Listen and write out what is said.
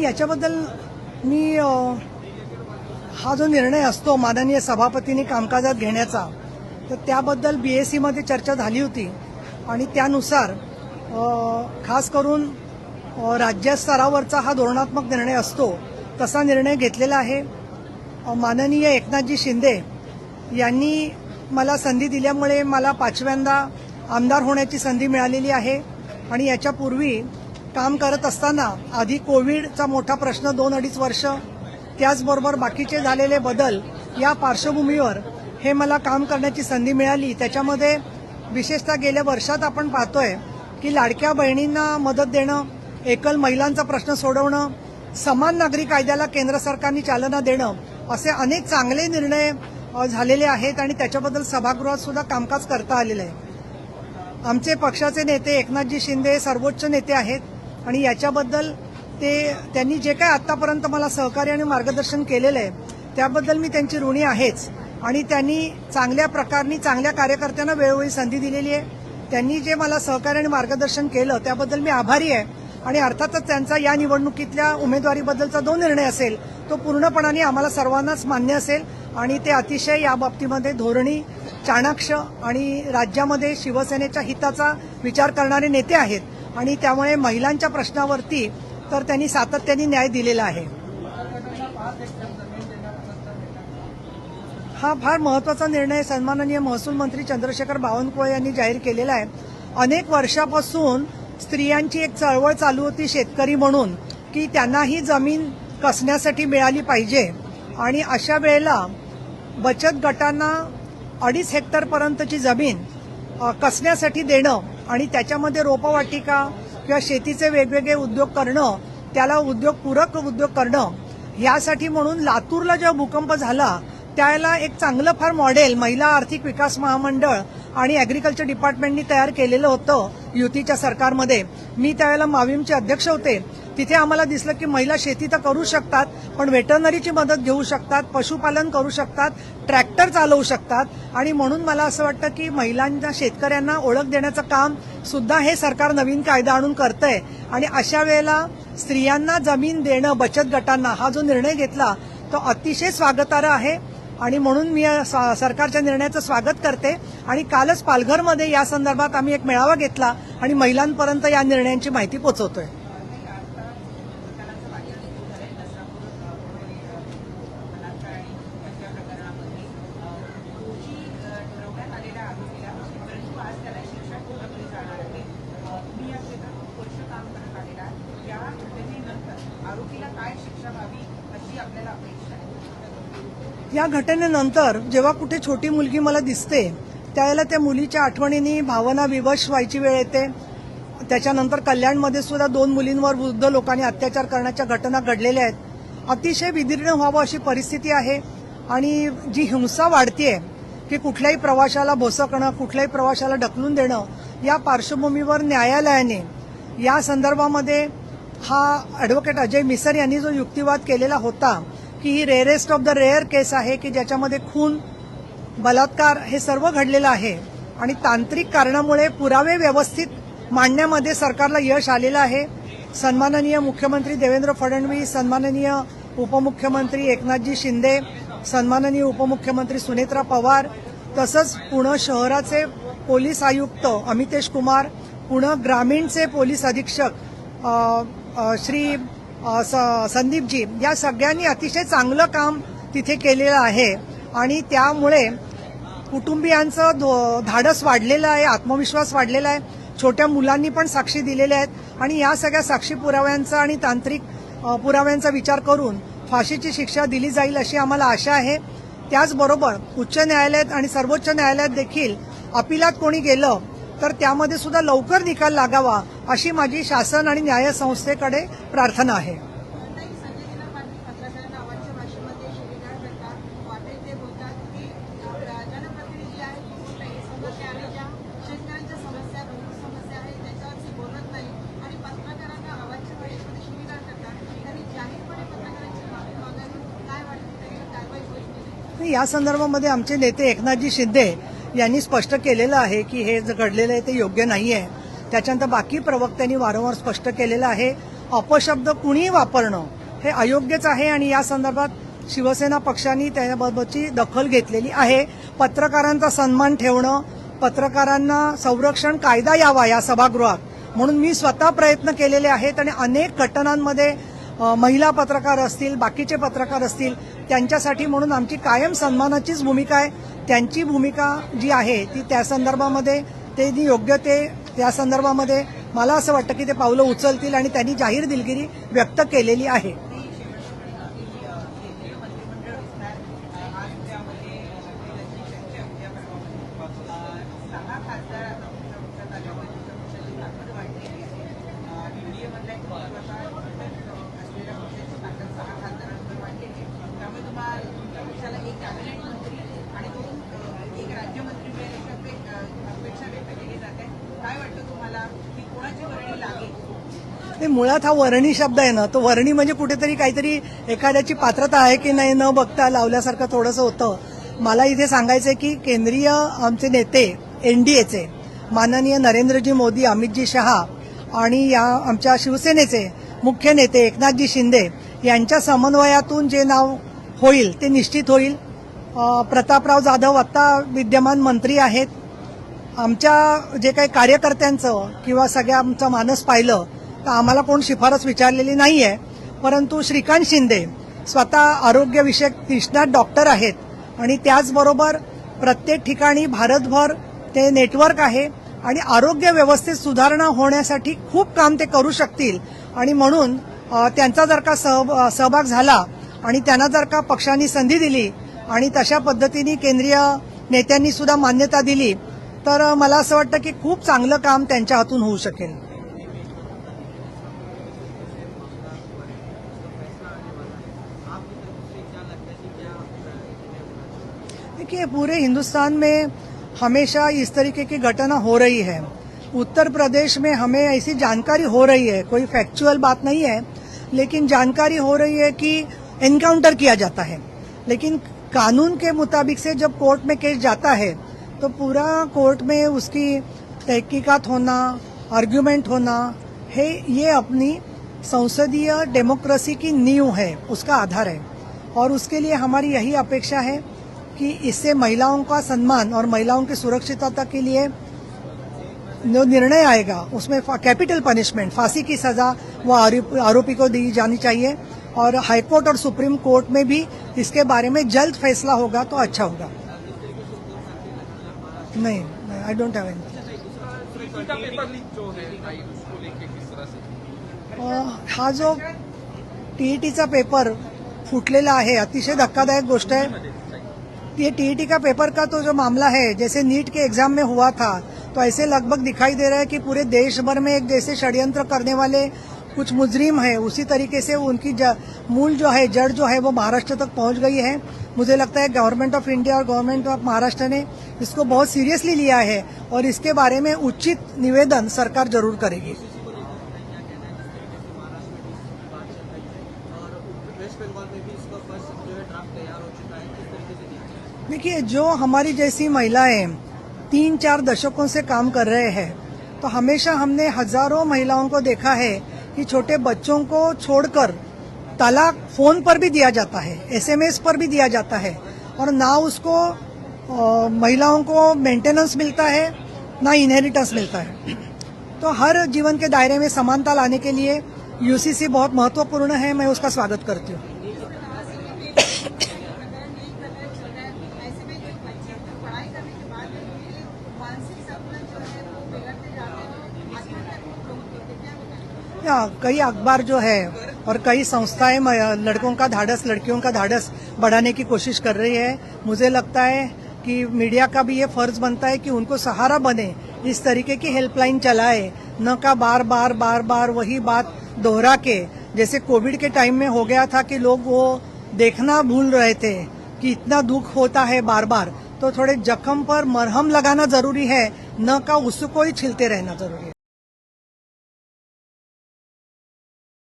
याच्याबद्दल मी हा जो निर्णय असतो माननीय सभापतींनी कामकाजात घेण्याचा, तर त्याबद्दल BSE मध्ये चर्चा झाली होती आणि त्यानुसार खास करून राज्यस्तरावरचा हा धोरणात्मक निर्णय असतो तसा निर्णय घेतलेला आहे। माननीय एकनाथजी शिंदे यांनी मला संधी दिल्यामुळे मला 5व्यांदा आमदार होण्याची संधी मिळालेली आहे आणि याच्यापूर्वी काम करत असताना आधी कोविडचा मोठा प्रश्न 2-2.5 वर्ष, त्याचबरोबर बाकीचे झालेले बदल या पार्श्वभूमीवर हे मला काम करण्याची संधी मिळाली। त्याच्यामध्ये विशेषतः गेल्या वर्षात आपण पाहतोय की लाडक्या बहिणींना मदत देणं, एकल महिलांचा प्रश्न सोडवणं, समान नागरी कायद्याला केंद्र सरकारने चालना देणं, असे अनेक चांगले निर्णय झालेले आहेत आणि त्याच्याबद्दल सभागृहात सुद्धा कामकाज करता आलेलं आहे। आमचे पक्षाचे नेते एकनाथजी शिंदे सर्वोच्च नेते आहेत आणि याच्याबद्दल त्यांनी जे काही आतापर्यंत मला सहकार्य आणि मार्गदर्शन केलेलं आहे त्याबद्दल मी त्यांची ऋणी आहेच आणि त्यांनी चांगल्या प्रकारे चांगल्या कार्यकर्त्यांना वेळोवेळी संधी दिलेली आहे। त्यांनी जे मला सहकार्य आणि मार्गदर्शन केलं त्याबद्दल मी आभारी आहे आणि अर्थातच त्यांचा या निवडणुकीतल्या उमेदवारीबद्दलचा जो निर्णय असेल तो पूर्णपणाने आम्हाला सर्वांनाच मान्य असेल आणि ते अतिशय या बाबतीमध्ये धोरणी, चाणाक्ष आणि राज्यामध्ये शिवसेनेच्या हिताचा विचार करणारे नेते आहेत आणि त्यामुळे महिलांच्या प्रश्नावरती तर त्यांनी सातत्याने न्याय दिलेला आहे। हा फार महत्वाचा निर्णय सन्माननीय महसूल मंत्री चंद्रशेखर बावनकुळे यांनी जाहीर केलेला आहे। अनेक वर्षापासून स्त्रियांची एक चळवळ चालू होती शेतकरी म्हणून की त्यांनाही जमीन कसण्यासाठी मिळाली पाहिजे आणि अशा वेळेला बचत गटांना 2.5 हेक्टरपर्यंतची जमीन कसण्यासाठी देणं आणि त्याच्यामध्ये रोपवाटिका किंवा शेतीचे वेगवेगळे उद्योग करणं, त्याला पूरक उद्योग करणं, यासाठी म्हणून लातूरला जेव्हा भूकंप झाला त्याला एक चांगलं फार मॉडेल महिला आर्थिक विकास महामंडळ आणि ऍग्रीकल्चर डिपार्टमेंटनी तयार केलेलं होतं युतीच्या सरकारमध्ये। मी त्यावेळेला माविमचे अध्यक्ष होते। तिथे आम्हाला दिसलं की महिला शेती तर करू शकतात पण वेटरनरीची मदत घेऊ शकतात, पशुपालन करू शकतात, ट्रॅक्टर चालवू शकतात आणि म्हणून मला असं वाटतं की महिलांना, शेतकऱ्यांना ओळख देण्याचं काम सुद्धा हे सरकार नवीन कायदा आणून करतंय आणि अशा वेळेला स्त्रियांना जमीन देणं बचत गटांना हा जो निर्णय घेतला तो अतिशय स्वागतार्ह आहे आणि म्हणून मी सरकारच्या निर्णयाचं स्वागत करते आणि कालच पालघरमध्ये या संदर्भात आम्ही एक मेळावा घेतला आणि महिलांपर्यंत या निर्णयांची माहिती पोहोचवतोय। या घटनेनंतर जेव्हा कुठे छोटी मुलगी मला दिसते त्यावेळेला त्या मुलीच्या आठवणींनी भावना विवश व्हायची वेळ येते। त्याच्यानंतर कल्याणमध्ये सुद्धा 2 मुलींवर वृद्ध लोकांनी अत्याचार करण्याच्या घटना घडलेल्या आहेत। अतिशय विदीर्ण व्हावं अशी परिस्थिती आहे आणि जी हिंसा वाढतीये की कुठल्याही प्रवाशाला भोसकणं, कुठल्याही प्रवाशाला ढकलून देणं, या पार्श्वभूमीवर न्यायालयाने या संदर्भामध्ये हा ॲडव्होकेट अजय मिसर यांनी जो युक्तिवाद केलेला होता की ही रेअरेस्ट ऑफ द रेअर केस आहे की ज्याच्यामध्ये खून, बलात्कार हे सर्व घडलेलं आहे आणि तांत्रिक कारणामुळे पुरावे व्यवस्थित मांडण्यामध्ये सरकारला यश आलेलं आहे। सन्माननीय मुख्यमंत्री देवेंद्र फडणवीस, सन्माननीय उपमुख्यमंत्री एकनाथजी शिंदे, सन्माननीय उपमुख्यमंत्री सुनेत्रा पवार, तसंच पुणे शहराचे पोलीस आयुक्त अमितेश कुमार, पुणे ग्रामीणचे पोलीस अधीक्षक श्री संदीपजी, या सगळ्यांनी अतिशय चांगलं काम तिथे केलेलं आहे आणि त्यामुळे कुटुंबियांचं धाडस वाढलेलं आहे, आत्मविश्वास वाढलेला आहे। छोट्या मुलांनी पण साक्षी दिलेल्या आहेत आणि या सगळ्या साक्षी पुराव्यांचा आणि तांत्रिक पुराव्यांचा विचार करून फाशीची शिक्षा दिली जाईल अशी आम्हाला आशा आहे। त्याचबरोबर उच्च न्यायालयात आणि सर्वोच्च न्यायालयात देखील अपिलात कोणी गेलं तर त्यामध्ये सुद्धा लवकर निकाल लागावा अशी माझी शासन आणि न्याय संस्थेकडे प्रार्थना आहे। या संदर्भामध्ये आमचे नेते एकनाथजी शिंदे यांनी स्पष्ट केलेलं आहे की हे जे घडलेलं आहे ते योग्य नाही आहे। त्याच्यानंतर बाकी प्रवक्त्यांनी वारंवार स्पष्ट केलेलं आहे अपशब्द कुणीही वापरणं हे अयोग्यच आहे आणि या संदर्भात शिवसेना पक्षाने त्याबाबतची दखल घेतलेली आहे. पत्रकारांचा सन्मान ठेवणं, पत्रकारांना संरक्षण कायदा यावा या सभागृहात म्हणून मी स्वतः प्रयत्न केलेले आहेत आणि अनेक घटनांमध्ये महिला पत्रकार असतील, बाकीचे पत्रकार असतील, त्यांच्यासाठी म्हणून आमची कायम सन्मानाचीच भूमिका आहे. त्यांची भूमिका जी आहे ती त्या संदर्भामध्ये ते योग्य ते त्या संदर्भामध्ये मला असं वाटतं की ते पावलं उचलतील आणि त्यांनी जाहीर दिलगिरी व्यक्त केलेली आहे. मुळात हा वर्णी शब्द आहे ना, तो वर्णी म्हणजे कुठेतरी काहीतरी एखाद्याची पात्रता आहे की नाही न बघता लावल्यासारखं थोडंसं होतं. मला इथे सांगायचंय की केंद्रीय आमचे नेते एनडीएचे माननीय नरेंद्रजी मोदी, अमितजी शहा आणि या आमच्या शिवसेनेचे मुख्य नेते एकनाथजी शिंदे यांच्या समन्वयातून जे नाव होईल ते निश्चित होईल. प्रतापराव जाधव आता विद्यमान मंत्री आहेत. आमच्या जे काही कार्यकर्त्यांचं किंवा सगळ्या आमचा मानस पाहिलं तर आम्हाला कोण शिफारस विचारलेली नाहीये, परंतु श्रीकांत शिंदे स्वतः आरोग्यविषयक निष्णात डॉक्टर आहेत आणि त्याचबरोबर प्रत्येक ठिकाणी भारतभर ते नेटवर्क आहे आणि आरोग्य व्यवस्थेत सुधारणा होण्यासाठी खूप काम ते करू शकतील आणि म्हणून त्यांचा जर का सहभाग झाला आणि त्यांना जर का पक्षांनी संधी दिली आणि तशा पद्धतीने केंद्रीय नेत्यांनी सुद्धा मान्यता दिली तर मला असं वाटतं की खूप चांगलं काम त्यांच्या हातून होऊ शकेल. देखिए, पूरे हिंदुस्तान में हमेशा इस तरीके की घटना हो रही है. उत्तर प्रदेश में हमें ऐसी जानकारी हो रही है, कोई फैक्चुअल बात नहीं है, लेकिन जानकारी हो रही है कि एनकाउंटर किया जाता है. लेकिन कानून के मुताबिक से जब कोर्ट में केस जाता है तो पूरा कोर्ट में उसकी तहकीकात होना, आर्ग्यूमेंट होना है, ये अपनी संसदीय डेमोक्रेसी की नींव है, उसका आधार है. और उसके लिए हमारी यही अपेक्षा है कि इससे महिलाओं का सम्मान और महिलाओं की सुरक्षितता के लिए जो निर्णय आएगा उसमें कैपिटल पनिशमेंट, फांसी की सजा वो आरोपी को दी जानी चाहिए और हाईकोर्ट और सुप्रीम कोर्ट में भी इसके बारे में जल्द फैसला होगा तो अच्छा होगा. नहीं, आई डोंट हैव एनी. हा जो टीईटीचा पेपर फुटलेला आहे अतिशय धक्कादायक गोष्ट है. ये टीईटी का पेपर का तो जो मामला है, जैसे नीट के एग्जाम में हुआ था, तो ऐसे लगभग दिखाई दे रहा है कि पूरे देश भर में एक जैसे षड्यंत्र करने वाले कुछ मुजरिम है, उसी तरीके से उनकी मूल जो है, जड़ जो है वो महाराष्ट्र तक पहुंच गई है. मुझे लगता है गवर्नमेंट ऑफ इंडिया और गवर्नमेंट ऑफ महाराष्ट्र ने इसको बहुत सीरियसली लिया है और इसके बारे में उचित निवेदन सरकार जरूर करेगी. देखिए, जो हमारी जैसी महिलाएं 3-4 दशकों से काम कर रहे हैं तो हमेशा हमने हजारों महिलाओं को देखा है कि छोटे बच्चों को छोड़कर तलाक फोन पर भी दिया जाता है, एसएमएस पर भी दिया जाता है और ना उसको महिलाओं को मेंटेनेंस मिलता है ना इनहेरिटेंस मिलता है. तो हर जीवन के दायरे में समानता लाने के लिए यूसीसी बहुत महत्वपूर्ण है. मैं उसका स्वागत करती हूँ. कई अखबार जो है और कई संस्थाएं लड़कों का धाड़स, लड़कियों का धाड़स बढ़ाने की कोशिश कर रही है. मुझे लगता है कि मीडिया का भी ये फर्ज बनता है कि उनको सहारा बने, इस तरीके की हेल्पलाइन चलाए, न का बार बार वही बात दोहरा के, जैसे कोविड के टाइम में हो गया था कि लोग वो देखना भूल रहे थे कि इतना दुख होता है बार बार. तो थोड़े जख्म पर मरहम लगाना जरूरी है, न का उसको ही छिलते रहना जरूरी है.